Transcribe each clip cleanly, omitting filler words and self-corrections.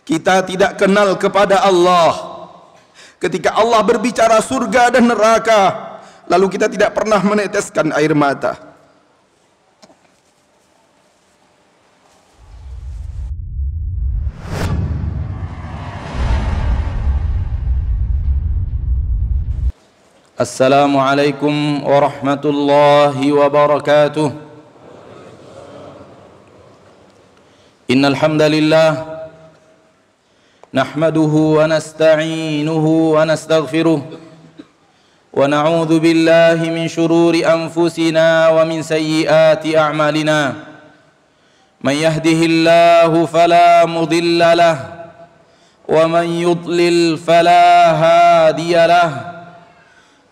Kita tidak kenal kepada Allah. Ketika Allah berbicara surga dan neraka, lalu kita tidak pernah meneteskan air mata. Assalamualaikum warahmatullahi wabarakatuh. Innal hamdalillah nahmaduhu wa nasta'inuhu wa nastaghfiruh wa na'udzu billahi min shururi anfusina wa min sayyiati a'malina. Man yahdihillahu fala mudilla lahu wa man yudlil fala hadiya lahu.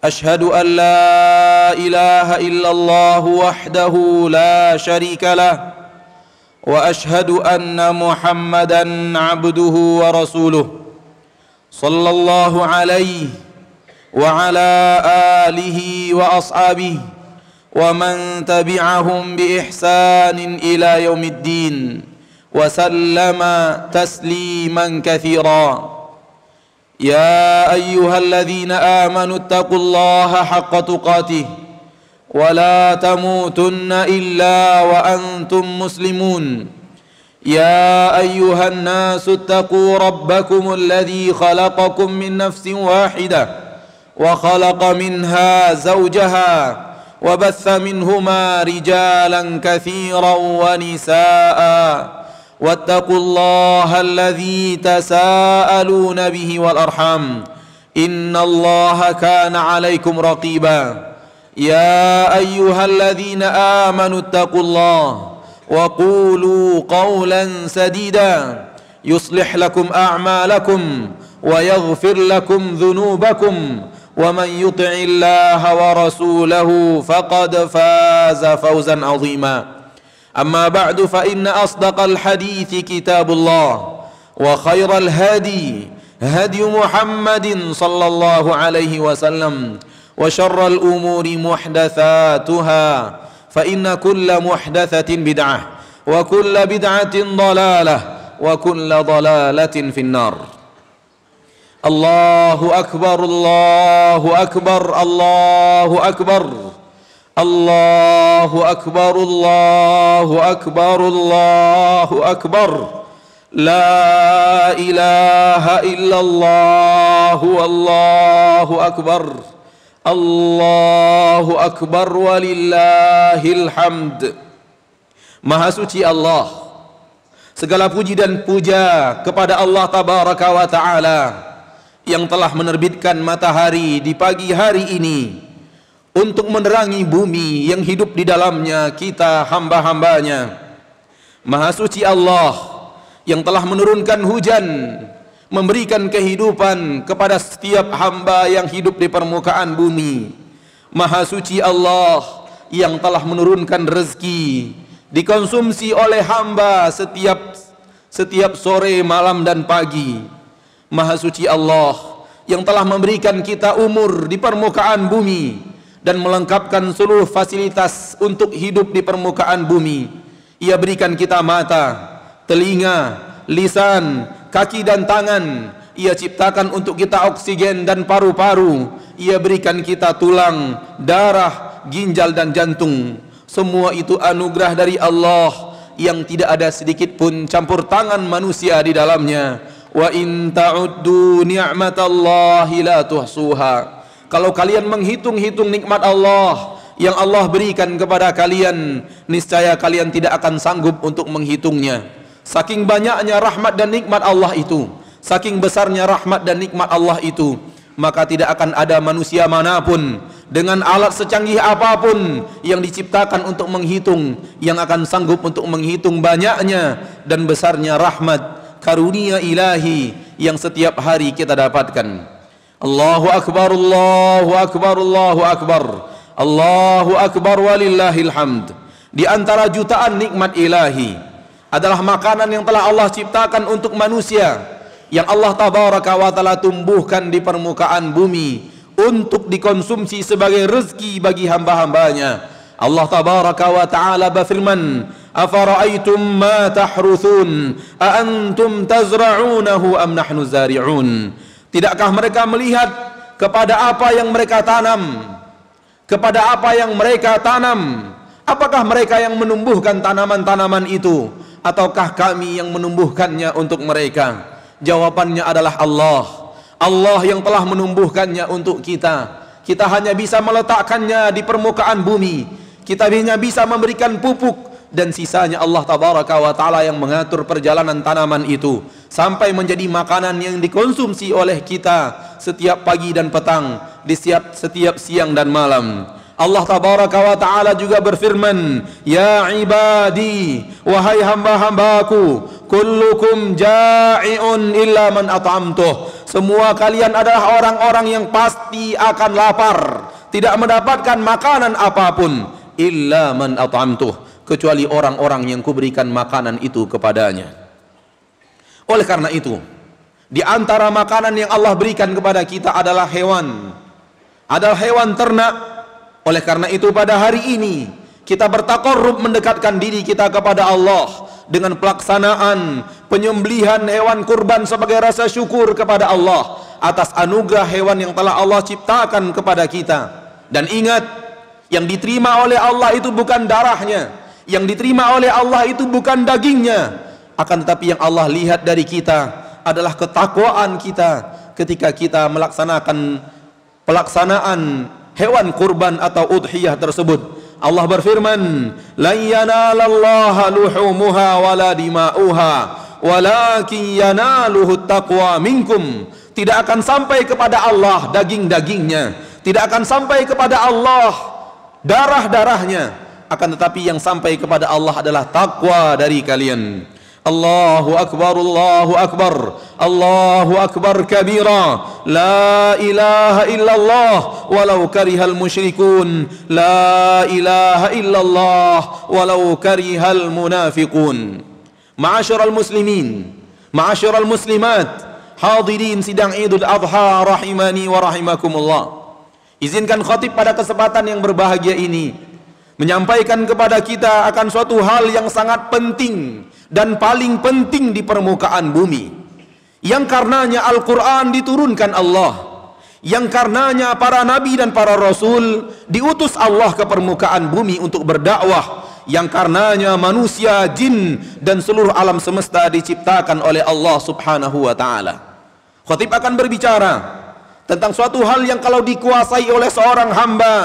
Ashhadu an la ilaha illallah wahdahu la sharika lah wa ashhadu anna Muhammadan abduhu wa rasuluh sallallahu alaihi wa ala alihi wa ashabihi wa man tabi'ahum bi ihsanin ila yaumiddin wa sallama tasliman katsira. يا أيها الذين آمنوا اتقوا الله حق تقاته ولا تموتن إلا وأنتم مسلمون. يا أيها الناس اتقوا ربكم الذي خلقكم من نفس واحدة وخلق منها زوجها وبث منهما رجالا كثيرا ونساء واتقوا الله الذي تساءلون به والأرحام إن الله كان عليكم رقيبا. يا أيها الذين آمنوا اتقوا الله وقولوا قولا سديدا يصلح لكم أعمالكم ويغفر لكم ذنوبكم ومن يطع الله ورسوله فقد فاز فوزا عظيما. أما بعد فإن أصدق الحديث كتاب الله وخير الهدي هدي محمد صلى الله عليه وسلم وشر الأمور محدثاتها فإن كل محدثة بدعة وكل بدعة ضلالة وكل ضلالة في النار. الله أكبر الله أكبر الله أكبر الله أكبر الله أكبر الله أكبر لا إله إلا الله والله أكبر الله أكبر ولله الحمد. Maha suci Allah, segala puji dan puja kepada Allah Tabaraka wa Ta'ala yang telah menerbitkan matahari di pagi hari ini untuk menerangi bumi yang hidup di dalamnya kita hamba-hambanya. Maha suci Allah yang telah menurunkan hujan, memberikan kehidupan kepada setiap hamba yang hidup di permukaan bumi. Maha suci Allah yang telah menurunkan rezeki dikonsumsi oleh hamba setiap sore, malam dan pagi. Maha suci Allah yang telah memberikan kita umur di permukaan bumi dan melengkapkan seluruh fasilitas untuk hidup di permukaan bumi. Ia berikan kita mata, telinga, lisan, kaki dan tangan. Ia ciptakan untuk kita oksigen dan paru-paru. Ia berikan kita tulang, darah, ginjal dan jantung. Semua itu anugerah dari Allah yang tidak ada sedikit pun campur tangan manusia di dalamnya. Wa in ta'uddu ni'matallahi la tuhsuha. Kalau kalian menghitung-hitung nikmat Allah yang Allah berikan kepada kalian, niscaya kalian tidak akan sanggup untuk menghitungnya. Saking banyaknya rahmat dan nikmat Allah itu, saking besarnya rahmat dan nikmat Allah itu, maka tidak akan ada manusia manapun dengan alat secanggih apapun yang diciptakan untuk menghitung yang akan sanggup untuk menghitung banyaknya dan besarnya rahmat karunia ilahi yang setiap hari kita dapatkan. Allahu akbar, Allahu akbar, Allahu akbar, Allahu akbar walillahil hamd. Di antara jutaan nikmat ilahi adalah makanan yang telah Allah ciptakan untuk manusia, yang Allah Tabaraka wa Ta'ala tumbuhkan di permukaan bumi untuk dikonsumsi sebagai rezeki bagi hamba-hambanya. Allah Tabaraka wa Ta'ala berfirman, afara'aytum ma tahruthun a antum tazra'unahu am nahnu zari'un. Tidakkah mereka melihat kepada apa yang mereka tanam? Kepada apa yang mereka tanam? Apakah mereka yang menumbuhkan tanaman-tanaman itu, ataukah kami yang menumbuhkannya untuk mereka? Jawabannya adalah Allah. Allah yang telah menumbuhkannya untuk kita. Kita hanya bisa meletakkannya di permukaan bumi. Kita hanya bisa memberikan pupuk, dan sisanya Allah tabaraka wa ta'ala yang mengatur perjalanan tanaman itu sampai menjadi makanan yang dikonsumsi oleh kita setiap pagi dan petang, di setiap siang dan malam. Allah tabaraka wa ta'ala juga berfirman, ya ibadi, wahai hamba-hambaku, kullukum ja'i'un illa man at'amtuh. Semua kalian adalah orang-orang yang pasti akan lapar, tidak mendapatkan makanan apapun, illa man at'amtuh, kecuali orang-orang yang kuberikan makanan itu kepadanya. Oleh karena itu, di antara makanan yang Allah berikan kepada kita adalah hewan, adalah hewan ternak. Oleh karena itu pada hari ini kita bertaqarrub, mendekatkan diri kita kepada Allah dengan pelaksanaan penyembelihan hewan kurban sebagai rasa syukur kepada Allah atas anugerah hewan yang telah Allah ciptakan kepada kita. Dan ingat, yang diterima oleh Allah itu bukan darahnya, yang diterima oleh Allah itu bukan dagingnya, akan tetapi yang Allah lihat dari kita adalah ketakwaan kita ketika kita melaksanakan pelaksanaan hewan kurban atau udhiyah tersebut. Allah berfirman, "Lan yanalallaha luhumuha wala dima'uha, walakin yanaluhu taqwa minkum." Tidak akan sampai kepada Allah daging-dagingnya, tidak akan sampai kepada Allah darah-darahnya, akan tetapi yang sampai kepada Allah adalah takwa dari kalian. Allahu akbar, Allahu akbar, Allahu akbar kabira, la ilaha illallah walau karihal musyrikun, la ilaha illallah walau karihal munafiqun. Ma'asyiral muslimin, ma'asyiral muslimat, hadirin sidang Idul Adha rahimani wa rahimakumullah. Izinkan khatib pada kesempatan yang berbahagia ini menyampaikan kepada kita akan suatu hal yang sangat penting dan paling penting di permukaan bumi, yang karenanya Al-Quran diturunkan Allah, yang karenanya para nabi dan para rasul diutus Allah ke permukaan bumi untuk berdakwah, yang karenanya manusia, jin dan seluruh alam semesta diciptakan oleh Allah subhanahu wa ta'ala. Khatib akan berbicara tentang suatu hal yang kalau dikuasai oleh seorang hamba,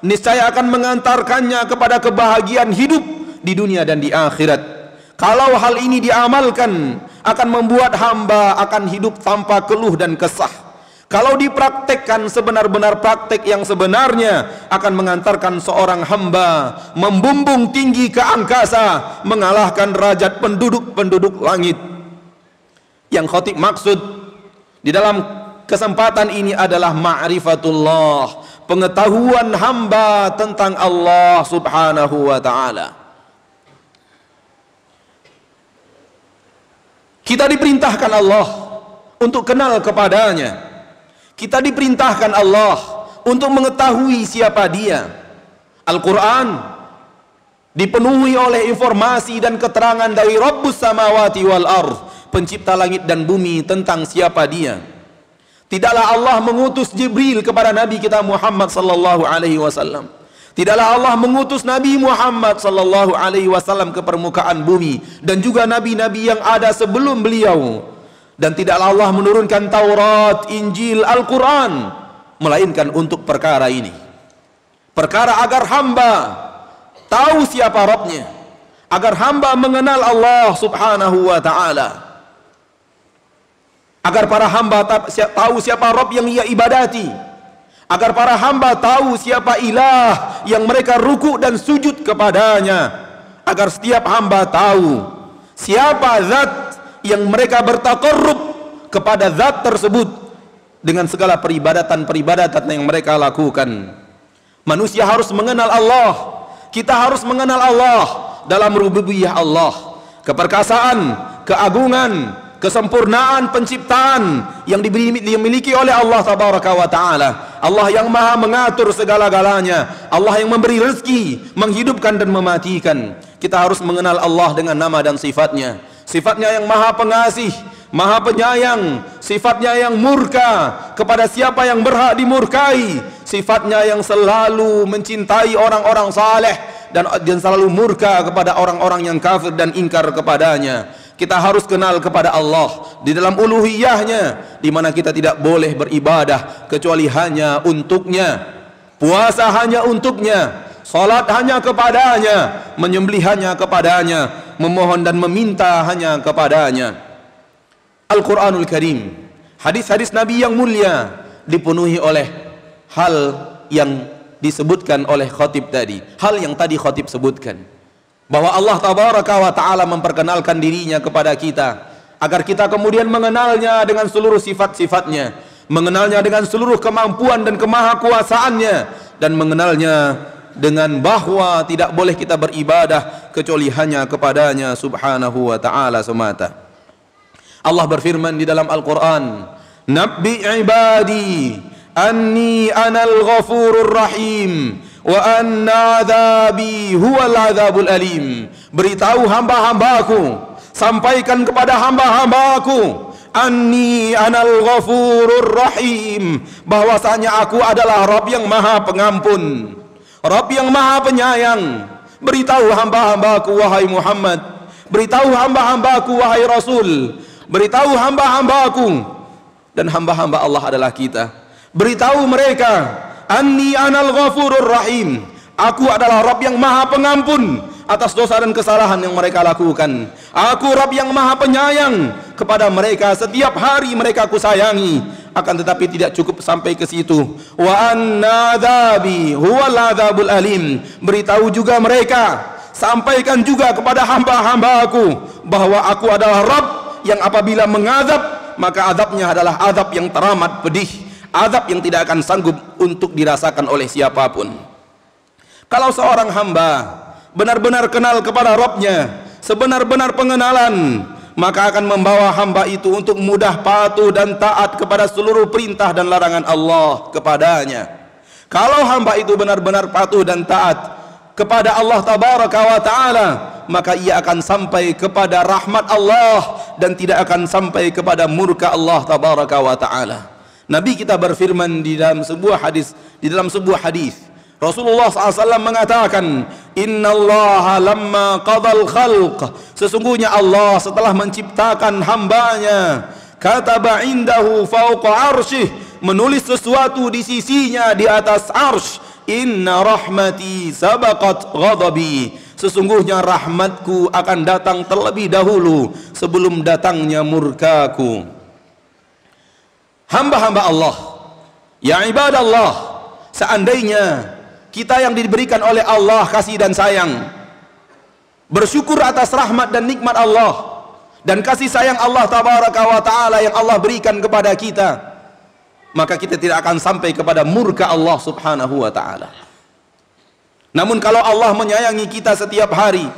niscaya akan mengantarkannya kepada kebahagiaan hidup di dunia dan di akhirat. Kalau hal ini diamalkan, akan membuat hamba akan hidup tanpa keluh dan kesah. Kalau dipraktekkan sebenar-benar praktek yang sebenarnya, akan mengantarkan seorang hamba membumbung tinggi ke angkasa, mengalahkan derajat penduduk-penduduk langit. Yang khatib maksud di dalam kesempatan ini adalah ma'rifatullah, pengetahuan hamba tentang Allah subhanahu wa ta'ala. Kita diperintahkan Allah untuk kenal kepadanya. Kita diperintahkan Allah untuk mengetahui siapa Dia. Al-Quran dipenuhi oleh informasi dan keterangan dari Rabbus samawati wal ardh, pencipta langit dan bumi, tentang siapa Dia. Tidaklah Allah mengutus Jibril kepada Nabi kita Muhammad sallallahu alaihi wasallam. Tidaklah Allah mengutus Nabi Muhammad sallallahu alaihi wasallam ke permukaan bumi dan juga nabi-nabi yang ada sebelum beliau. Dan tidaklah Allah menurunkan Taurat, Injil, Al-Quran melainkan untuk perkara ini. Perkara agar hamba tahu siapa Rabbnya, agar hamba mengenal Allah subhanahu wa ta'ala, agar para hamba tahu siapa Rabb yang ia ibadati, agar para hamba tahu siapa ilah yang mereka ruku dan sujud kepadanya, agar setiap hamba tahu siapa zat yang mereka bertaqarrub kepada zat tersebut dengan segala peribadatan-peribadatan yang mereka lakukan. Manusia harus mengenal Allah, kita harus mengenal Allah dalam rububiyah Allah, keperkasaan, keagungan, kesempurnaan penciptaan yang dimiliki oleh Allah tabaraka wa ta'ala. Allah yang maha mengatur segala-galanya, Allah yang memberi rezeki, menghidupkan dan mematikan. Kita harus mengenal Allah dengan nama dan sifatnya. Sifatnya yang maha pengasih, maha penyayang, sifatnya yang murka kepada siapa yang berhak dimurkai, sifatnya yang selalu mencintai orang-orang saleh dan selalu murka kepada orang-orang yang kafir dan ingkar kepadanya. Kita harus kenal kepada Allah di dalam uluhiyahnya, di mana kita tidak boleh beribadah kecuali hanya untuknya, puasa hanya untuknya, salat hanya kepadanya, menyembelih hanya kepadanya, memohon dan meminta hanya kepadanya. Al-Quranul Karim, hadis-hadis Nabi yang mulia dipenuhi oleh hal yang disebutkan oleh khatib tadi, hal yang tadi khatib sebutkan, bahwa Allah Tabaraka wa Ta'ala memperkenalkan dirinya kepada kita agar kita kemudian mengenalnya dengan seluruh sifat-sifatnya, mengenalnya dengan seluruh kemampuan dan kemahakuasaannya, dan mengenalnya dengan bahwa tidak boleh kita beribadah kecuali hanya kepadanya subhanahu wa ta'ala semata. Allah berfirman di dalam Al-Quran, Nabbi ibadi anni anal ghafurur rahim wa anna adzabi huwal adzabul alim. Beritahu hamba-hambaku, sampaikan kepada hamba-hambaku, anni anal ghafurur rahim, bahwasanya aku adalah Rabb yang maha pengampun, Rabb yang maha penyayang. Beritahu hamba-hambaku wahai Muhammad, beritahu hamba-hambaku wahai Rasul, beritahu hamba-hambaku, dan hamba-hamba Allah adalah kita, beritahu mereka, anni anal ghafurur rahim, aku adalah Rabb yang maha pengampun atas dosa dan kesalahan yang mereka lakukan. Aku Rabb yang maha penyayang kepada mereka, setiap hari mereka aku sayangi. Akan tetapi tidak cukup sampai ke situ. Wa anna adzabi huwal adzabul alim. Beritahu juga mereka, sampaikan juga kepada hamba-hambaku bahwa aku adalah Rabb yang apabila mengazab, maka azabnya adalah azab yang teramat pedih, azab yang tidak akan sanggup untuk dirasakan oleh siapapun. Kalau seorang hamba benar-benar kenal kepada Rabbnya sebenar-benar pengenalan, maka akan membawa hamba itu untuk mudah patuh dan taat kepada seluruh perintah dan larangan Allah kepadanya. Kalau hamba itu benar-benar patuh dan taat kepada Allah Tabaraka wa Ta'ala, maka ia akan sampai kepada rahmat Allah dan tidak akan sampai kepada murka Allah Tabaraka wa Ta'ala. Nabi kita berfirman di dalam sebuah hadis, Rasulullah SAW mengatakan, Inna Allah lamma qadal khalq, sesungguhnya Allah setelah menciptakan hambanya, kataba indahu fauqa arsyih, menulis sesuatu di sisinya di atas arsh, inna rahmati sabaqat ghadabi, sesungguhnya rahmatku akan datang terlebih dahulu sebelum datangnya murkaku. Hamba-hamba Allah, ya ibadallah, seandainya kita yang diberikan oleh Allah kasih dan sayang, bersyukur atas rahmat dan nikmat Allah dan kasih sayang Allah Tabaraka wa Ta'ala yang Allah berikan kepada kita, maka kita tidak akan sampai kepada murka Allah Subhanahu wa Ta'ala. Namun kalau Allah menyayangi kita setiap hari,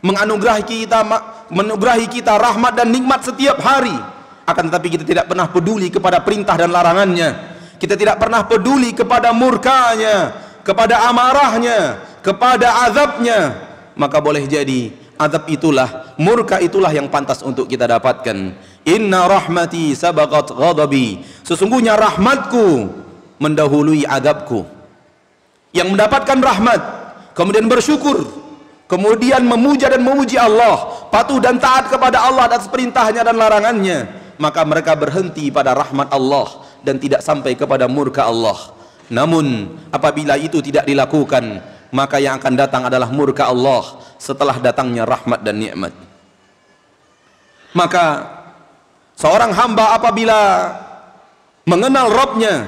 menganugerahi kita rahmat dan nikmat setiap hari, akan tetapi kita tidak pernah peduli kepada perintah dan larangannya, kita tidak pernah peduli kepada murkanya, kepada amarahnya, kepada azabnya, maka boleh jadi azab itulah, murka itulah yang pantas untuk kita dapatkan. Inna rahmati sabaqat ghadabi, sesungguhnya rahmatku mendahului azabku. Yang mendapatkan rahmat kemudian bersyukur, kemudian memuja dan memuji Allah, patuh dan taat kepada Allah atas perintahnya dan larangannya, maka mereka berhenti pada rahmat Allah dan tidak sampai kepada murka Allah. Namun apabila itu tidak dilakukan, maka yang akan datang adalah murka Allah setelah datangnya rahmat dan nikmat. Maka seorang hamba apabila mengenal Rabbnya,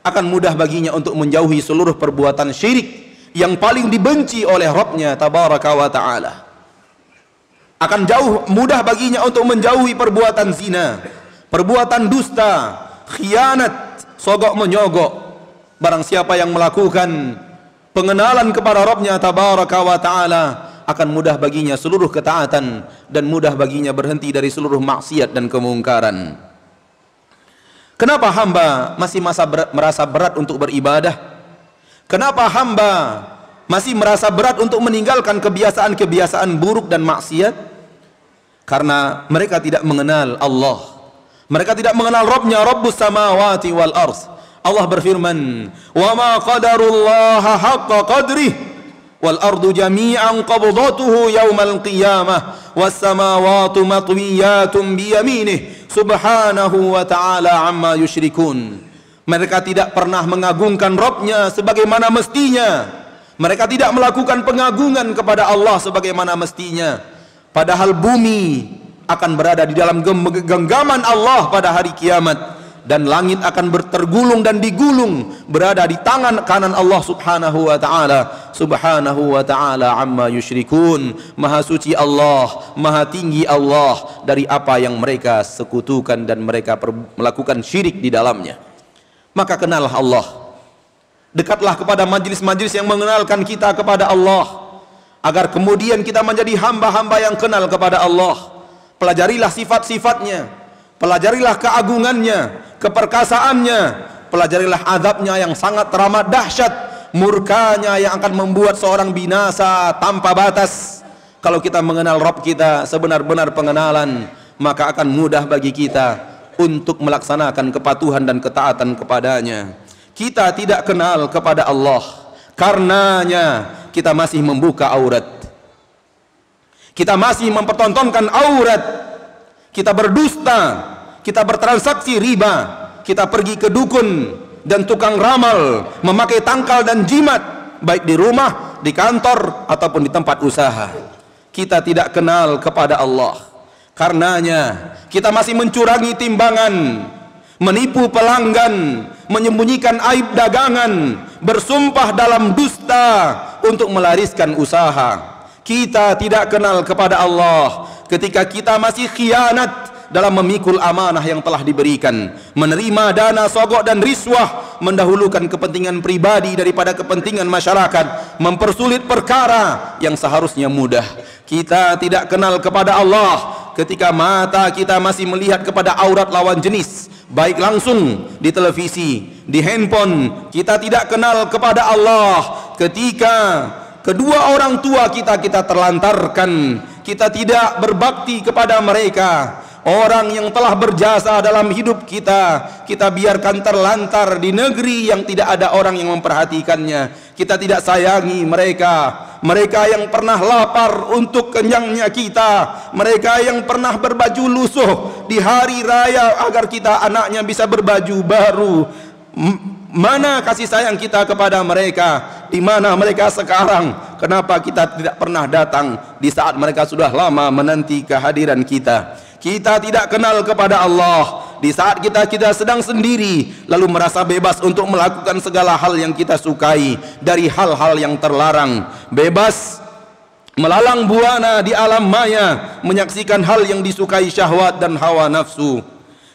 akan mudah baginya untuk menjauhi seluruh perbuatan syirik yang paling dibenci oleh Rabbnya Tabaraka wa Ta'ala. Akan mudah baginya untuk menjauhi perbuatan zina, perbuatan dusta, khianat, sogok menyogok. Barang siapa yang melakukan pengenalan kepada Rabbnya Tabaraka wa Ta'ala, akan mudah baginya seluruh ketaatan dan mudah baginya berhenti dari seluruh maksiat dan kemungkaran. Kenapa hamba masih merasa berat untuk beribadah? Kenapa hamba masih merasa berat untuk meninggalkan kebiasaan-kebiasaan buruk dan maksiat? Karena mereka tidak mengenal Allah. Mereka tidak mengenal Rabbnya, Rabbus samawati wal ardh. Allah berfirman, "Wa ma qadarullaha haqqa qadrih wal ardu jami'an qabdatuhu yaumal qiyamah was samawati matwiyatun bi yaminih subhanahu wa ta'ala amma yusyrikun." Mereka tidak pernah mengagungkan Rabbnya sebagaimana mestinya. Mereka tidak melakukan pengagungan kepada Allah sebagaimana mestinya. Padahal bumi akan berada di dalam genggaman Allah pada hari kiamat, dan langit akan tergulung dan digulung berada di tangan kanan Allah subhanahu wa ta'ala. Subhanahu wa ta'ala amma yusyrikun. Maha suci Allah, maha tinggi Allah dari apa yang mereka sekutukan dan mereka melakukan syirik di dalamnya. Maka kenallah Allah. Dekatlah kepada majlis-majlis yang mengenalkan kita kepada Allah, agar kemudian kita menjadi hamba-hamba yang kenal kepada Allah. Pelajarilah sifat-sifatnya, pelajarilah keagungannya, keperkasaannya, pelajarilah azabnya yang sangat teramat dahsyat, murkanya yang akan membuat seorang binasa tanpa batas. Kalau kita mengenal Rabb kita sebenar-benar pengenalan, maka akan mudah bagi kita untuk melaksanakan kepatuhan dan ketaatan kepadanya. Kita tidak kenal kepada Allah, karenanya kita masih membuka aurat, kita masih mempertontonkan aurat, kita berdusta, kita bertransaksi riba, kita pergi ke dukun dan tukang ramal, memakai tangkal dan jimat, baik di rumah, di kantor, ataupun di tempat usaha. Kita tidak kenal kepada Allah, karenanya kita masih mencurangi timbangan, menipu pelanggan, menyembunyikan aib dagangan, bersumpah dalam dusta untuk melariskan usaha. Kita tidak kenal kepada Allah ketika kita masih khianat dalam memikul amanah yang telah diberikan, menerima dana sogok dan riswah, mendahulukan kepentingan pribadi daripada kepentingan masyarakat, mempersulit perkara yang seharusnya mudah. Kita tidak kenal kepada Allah ketika mata kita masih melihat kepada aurat lawan jenis, baik langsung di televisi, di handphone. Kita tidak kenal kepada Allah ketika kedua orang tua kita terlantarkan, kita tidak berbakti kepada mereka. Orang yang telah berjasa dalam hidup kita, kita biarkan terlantar di negeri yang tidak ada orang yang memperhatikannya. Kita tidak sayangi mereka. Mereka yang pernah lapar untuk kenyangnya kita, mereka yang pernah berbaju lusuh di hari raya agar kita anaknya bisa berbaju baru. Mana kasih sayang kita kepada mereka? Di mana mereka sekarang? Kenapa kita tidak pernah datang di saat mereka sudah lama menanti kehadiran kita? Kita tidak kenal kepada Allah di saat kita sedang sendiri, lalu merasa bebas untuk melakukan segala hal yang kita sukai dari hal-hal yang terlarang, bebas melalang buana di alam maya, menyaksikan hal yang disukai syahwat dan hawa nafsu.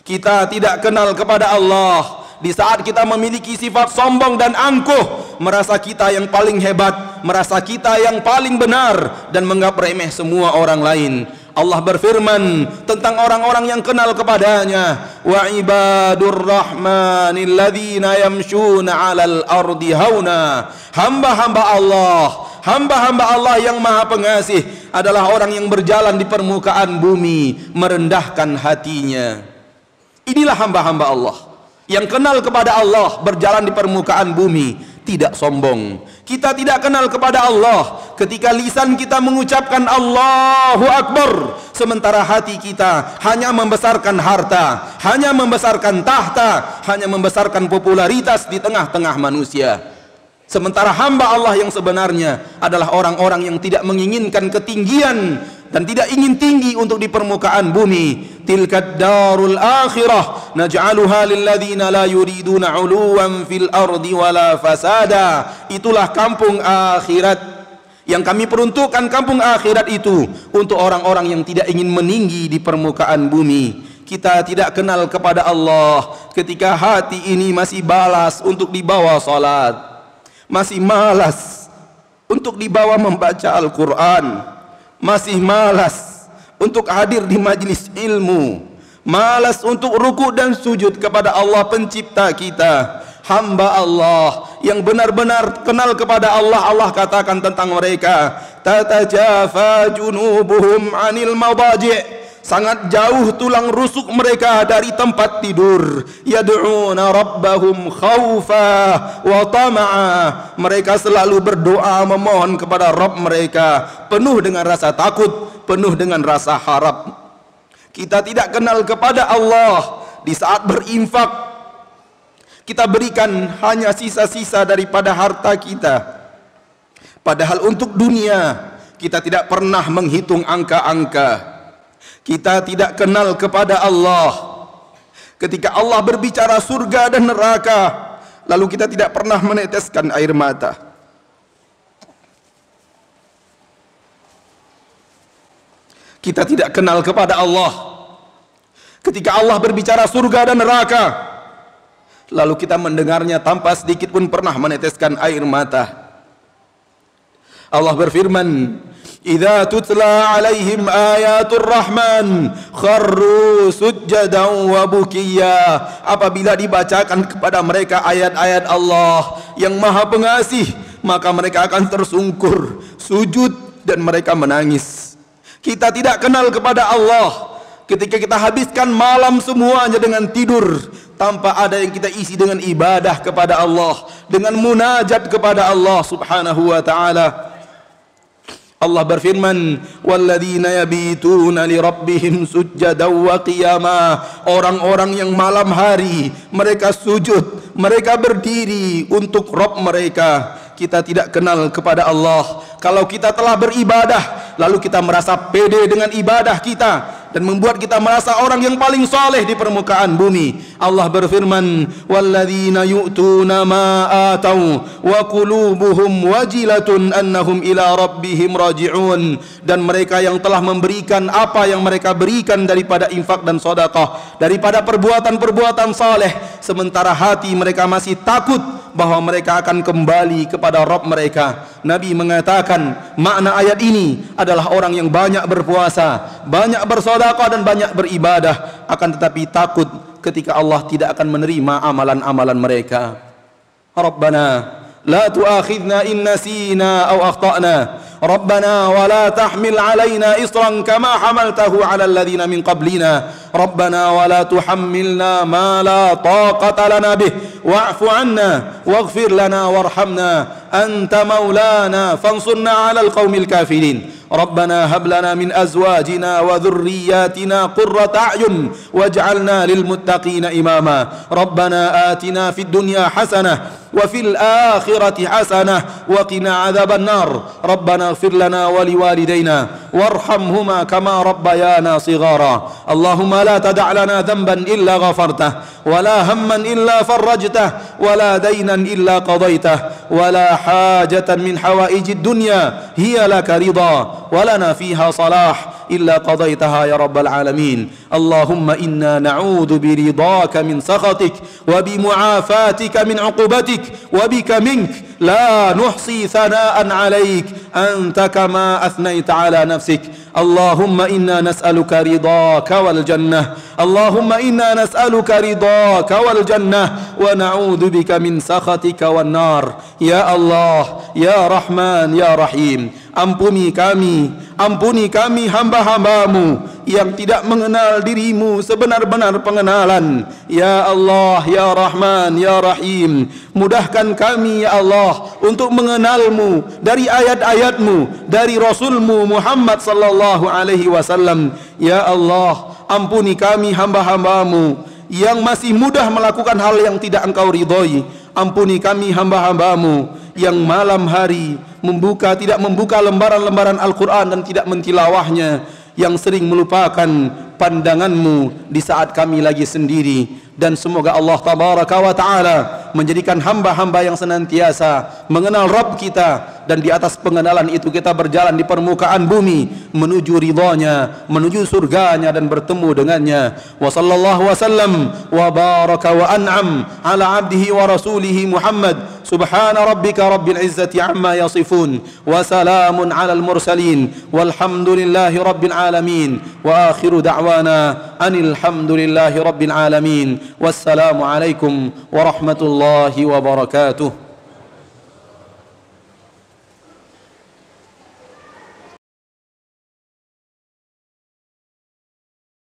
Kita tidak kenal kepada Allah di saat kita memiliki sifat sombong dan angkuh, merasa kita yang paling hebat, merasa kita yang paling benar, dan menganggap remeh semua orang lain. Allah berfirman tentang orang-orang yang kenal kepadanya, wa ibadur rahmanil ladzina yamshuna 'alal ardi hauna. Hamba-hamba Allah yang maha pengasih adalah orang yang berjalan di permukaan bumi merendahkan hatinya. Inilah hamba-hamba Allah yang kenal kepada Allah, berjalan di permukaan bumi, tidak sombong. Kita tidak kenal kepada Allah ketika lisan kita mengucapkan Allahu Akbar, sementara hati kita hanya membesarkan harta, hanya membesarkan tahta, hanya membesarkan popularitas di tengah-tengah manusia. Sementara hamba Allah yang sebenarnya adalah orang-orang yang tidak menginginkan ketinggian dan tidak ingin tinggi untuk di permukaan bumi. Tilkad darul akhirah naj'aluha lilladzina la yuriduna 'uluwan fil ardi wala fasada. Itulah kampung akhirat yang kami peruntukkan. Kampung akhirat itu untuk orang-orang yang tidak ingin meninggi di permukaan bumi. Kita tidak kenal kepada Allah ketika hati ini masih balas untuk dibawa salat, masih malas untuk dibawa membaca Al-Quran, masih malas untuk hadir di majlis ilmu, malas untuk ruku dan sujud kepada Allah pencipta kita, hamba Allah yang benar-benar kenal kepada Allah. Allah katakan tentang mereka, tatajafa junubuhum 'anil madaji', sangat jauh tulang rusuk mereka dari tempat tidur. Yad'una rabbahum khaufa wa tama'a, mereka selalu berdoa memohon kepada Rabb mereka penuh dengan rasa takut, penuh dengan rasa harap. Kita tidak kenal kepada Allah di saat berinfak, kita berikan hanya sisa-sisa daripada harta kita, padahal untuk dunia kita tidak pernah menghitung angka-angka. Kita tidak kenal kepada Allah ketika Allah berbicara surga dan neraka, lalu kita tidak pernah meneteskan air mata. Kita tidak kenal kepada Allah ketika Allah berbicara surga dan neraka, lalu kita mendengarnya tanpa sedikit pun pernah meneteskan air mata. Allah berfirman, "Idza tutla 'alaihim ayatur rahman kharru sujjadan wa bukiya." Apabila dibacakan kepada mereka ayat-ayat Allah yang Maha Pengasih, maka mereka akan tersungkur, sujud, dan mereka menangis. Kita tidak kenal kepada Allah ketika kita habiskan malam semuanya dengan tidur, tanpa ada yang kita isi dengan ibadah kepada Allah, dengan munajat kepada Allah Subhanahu wa ta'ala. Allah berfirman, walladzina yabituna li rabbihim sujjadan wa qiyama, orang-orang yang malam hari mereka sujud, mereka berdiri untuk Rabb mereka. Kita tidak kenal kepada Allah kalau kita telah beribadah lalu kita merasa pede dengan ibadah kita dan membuat kita merasa orang yang paling saleh di permukaan bumi. Allah berfirman, walladzina yu'tuna ma atau wa qulubuhum wajilatun annahum ila rabbihim raji'un, dan mereka yang telah memberikan apa yang mereka berikan daripada infak dan sedekah, daripada perbuatan-perbuatan saleh, sementara hati mereka masih takut bahwa mereka akan kembali kepada Rabb mereka. Nabi mengatakan makna ayat ini adalah orang yang banyak berpuasa, banyak bersedekah dan banyak beribadah, akan tetapi takut ketika Allah tidak akan menerima amalan-amalan mereka. Rabbana la tu'akhidna in nasina aw akhtana, Rabbana wa la tahmil alaina isran kama hamaltahu ala alladhina min qablina, Rabbana wa la tuhammilna ma la taqata lana bih, wa'fu anna waghfir lana warhamna anta maulana fansurna ala alqaumil kafirin. ربنا هب لنا من أزواجنا وذرياتنا قرة أعين واجعلنا للمتقين إماما ربنا آتنا في الدنيا حسنة وفي الآخرة حسنة وقنا عذاب النار ربنا اغفر لنا ولوالدينا وارحمهما كما ربيانا صغارا اللهم لا تدع لنا ذنبا إلا غفرته ولا هما إلا فرجته ولا دينا إلا قضيته ولا حاجة من حوائج الدنيا هي لك رضا ولنا فيها صلاح إلا قضيتها يا رب العالمين اللهم إنا نعوذ برضاك من سخطك وبمعافاتك من عقوبتك وبك منك لا نحصي ثناء عليك أنت كما أثنيت على نفسك اللهم إنا نسألك رضاك والجنة اللهم إنا نسألك رضاك والجنة ونعوذ بك من سخطك والنار يا الله يا رحمن يا رحيم. Ampuni kami hamba-hambamu yang tidak mengenal dirimu sebenar-benar pengenalan. Ya Allah, Ya Rahman, Ya Rahim, mudahkan kami ya Allah untuk mengenalmu dari ayat-ayatmu, dari Rasulmu Muhammad sallallahu alaihi wasallam. Ya Allah, ampuni kami hamba-hambamu yang masih mudah melakukan hal yang tidak engkau ridhoi. Ampuni kami hamba-hambamu yang malam hari tidak membuka lembaran-lembaran Al-Quran dan tidak mentilawahnya, yang sering melupakan pandanganmu di saat kami lagi sendiri. Dan semoga Allah tabaraka wa ta'ala menjadikan hamba-hamba yang senantiasa mengenal Rabb kita, dan di atas pengenalan itu kita berjalan di permukaan bumi menuju ridhanya, menuju surganya dan bertemu dengannya. Wa sallallahu wasallam wa baraka wa an'am ala abdihi wa rasulihi Muhammad Subhana rabbika rabbil izzati amma yasifun wa salamun alal mursalin walhamdulillahi rabbil alamin wa akhiru da'wana anil hamdulillahi rabbil alamin. Wassalamu alaikum warahmatullahi wabarakatuh.